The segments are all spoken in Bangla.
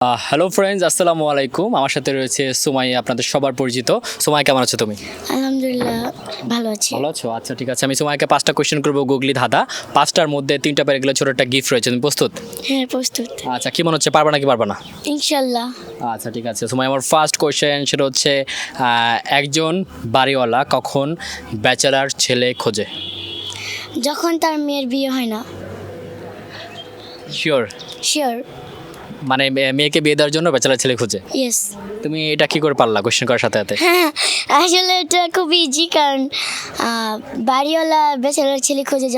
হ্যালো ফ্রেন্ডস, আসসালামু আলাইকুম। আমার সাথে রয়েছে সুমাইয়া, আপনাদের সবার পরিচিত। সুমাইয়া, কেমন আছো তুমি? আলহামদুলিল্লাহ ভালো আছি। ভালো আছো? আচ্ছা, ঠিক আছে। আমি সুমাইয়াকে 5টা কোয়েশ্চেন করবো, গুগলি ধাঁধা। 5টার মধ্যে 3টা পেরে গেলে ছোট একটা গিফট রয়েছে। তুমি প্রস্তুত? হ্যাঁ, প্রস্তুত আচ্ছা, কি মনে হচ্ছে, পারবা নাকি পারবা না? ইনশাল্লাহ। আচ্ছা, ঠিক আছে সুমাইয়া, আমার ফার্স্ট কোয়েশ্চেন সেটা হচ্ছে একজন বাড়িওয়ালা কখন ব্যাচেলার ছেলে খোঁজে? যখন তার মেয়ের বিয়ে হয় না। শিওর? শিওর। মানে মেয়েকে বিয়ে দেওয়ার জন্য ব্যাচেলার ছেলে খোঁজে? ইয়েস। তুমি এটা কি করে পারলা কোয়েশ্চেন করার সাথে সাথে? হ্যাঁ, আসলে এটা খুব ইজি, কারণ বাড়িওয়ালা বেচারার ছেলে খোঁজে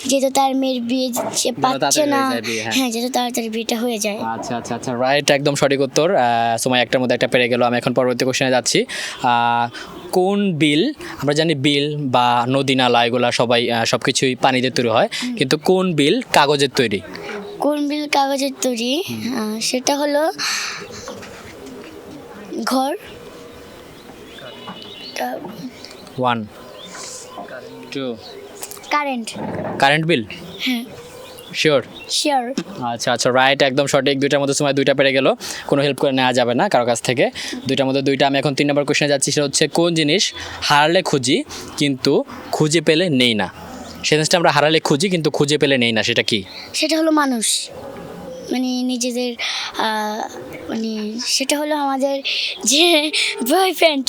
যেহেতু তার মেয়ের বিয়ে সে পাচ্ছে না। তাড়াতাড়ি হয়ে যায় বিয়ে, হ্যাঁ। হ্যাঁ, যেহেতু তাড়াতাড়ি বিয়েটা হয়ে যায়। আচ্ছা আচ্ছা আচ্ছা, রাইট, একদম সঠিক উত্তর। সময় একটার মধ্যে একটা পেরে গেল। আমি এখন পরবর্তী কোশ্চেনে যাচ্ছি। কোন বিল, আমরা জানি বিল বা নদী নালা এগুলা সবাই সব কিছুই পানি দিয়ে তৈরি হয়, কিন্তু কোন বিল কাগজের তৈরি? কোন বিল কাগজের তৈরি? সেটা হলো ঘর। 1 2 কারেন্ট। Current bill? হ্যাঁ, শিওর? শিওর। আচ্ছা আচ্ছা, রাইট, একদম সঠিক। দুইটার মধ্যে সময় দুইটা পেরে গেল, কোনো হেল্প করে নেওয়া যাবে না কারো কাছ থেকে। দুইটার মধ্যে দুইটা। আমি এখন 3 নম্বর কোশ্চেনে যাচ্ছি। সেটা হচ্ছে কোন জিনিস হারালে খুঁজি কিন্তু খুঁজে পেলে নেই না? সে জিনিসটা আমরা হারালে খুঁজি কিন্তু খুঁজে পেলে নেই না, সেটা কি? সেটা হলো মানুষ, মানে নিজেদের মানে সেটা হলো আমাদের যে বয়ফ্রেন্ড।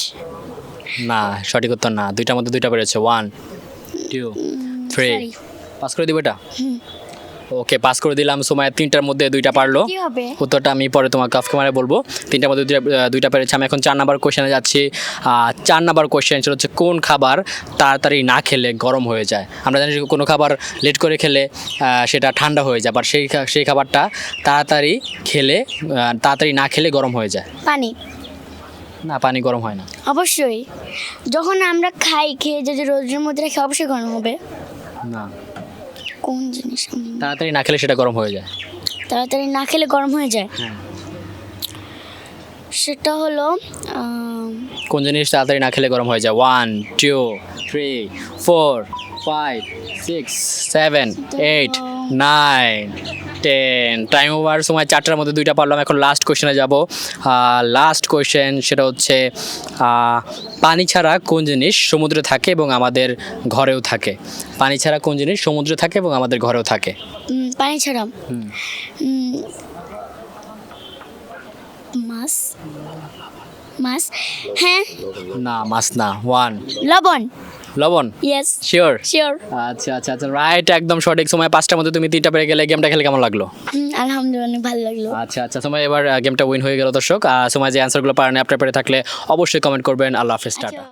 না, সঠিক উত্তর না। দুইটার মধ্যে দুইটা পেরেছে। 1 2 3। সরি। পাস করে দিব এটা? ওকে, পাস করে দিলাম। সময় 3টার মধ্যে দুইটা পারলো। কি হবে? উত্তরটা আমি পরে তোমাকে অফ ক্যামেরায় বলবো। 3টার মধ্যে দুইটা পেরেছে। আমি এখন 4 নাম্বার কোশ্চেনে যাচ্ছি। 4 নাম্বার কোশ্চেন সেটা হচ্ছে কোন খাবার তাড়াতাড়ি না খেলে গরম হয়ে যায়? আমরা জানি কোনো খাবার লেট করে খেলে সেটা ঠান্ডা হয়ে যায়, বাট সেই খাবারটা তাড়াতাড়ি না খেলে গরম হয়ে যায়। পানি। না, পানি গরম হয় না। অবশ্যই, যখন আমরা খেয়ে যদি রোদের মধ্যে রাখি অবশ্যই গরম হবে। না, কোন জিনিস তাড়াতাড়ি না খেলে সেটা গরম হয়ে যায়। তাড়াতাড়ি না খেলে গরম হয়ে যায়? হ্যাঁ। সেটা হলো কোন জিনিস তাড়াতাড়ি না খেলে গরম হয়ে যায়? 1 2 3 4 5 6 7 8 9 10। Time over. সময় 4টার মধ্যে দুইটা পারলাম। এখন লাস্ট কোয়েশ্চেনে যাব। লাস্ট কোয়েশ্চেন সেটা হচ্ছে পানি ছাড়া কোন জিনিস সমুদ্রে থাকে এবং আমাদের ঘরেও থাকে? পানি ছাড়া কোন জিনিস সমুদ্রে থাকে এবং আমাদের ঘরেও থাকে? পানি ছাড়া মাছ। মাছ, হ্যাঁ। না, মাছ না। 1 লবণ। লবণ? ইয়েস। শিওর? শিওর। আচ্ছা আচ্ছা আচ্ছা, রাইট, একদম সঠিক। সময় 5টার মধ্যে তুমি 3টা পেরে গেলে। গেমটা খেলে কেমন লাগলো? আলহামদুলিল্লাহ, অনেক ভালো লাগলো। আচ্ছা আচ্ছা, সময় এবার গেমটা উইন হয়ে গেল। দর্শক, সময় যে অ্যান্সারগুলো পারেন আপনার পেরে থাকলে অবশ্যই কমেন্ট করবেন। আল্লাহ হাফেজ, টাটা।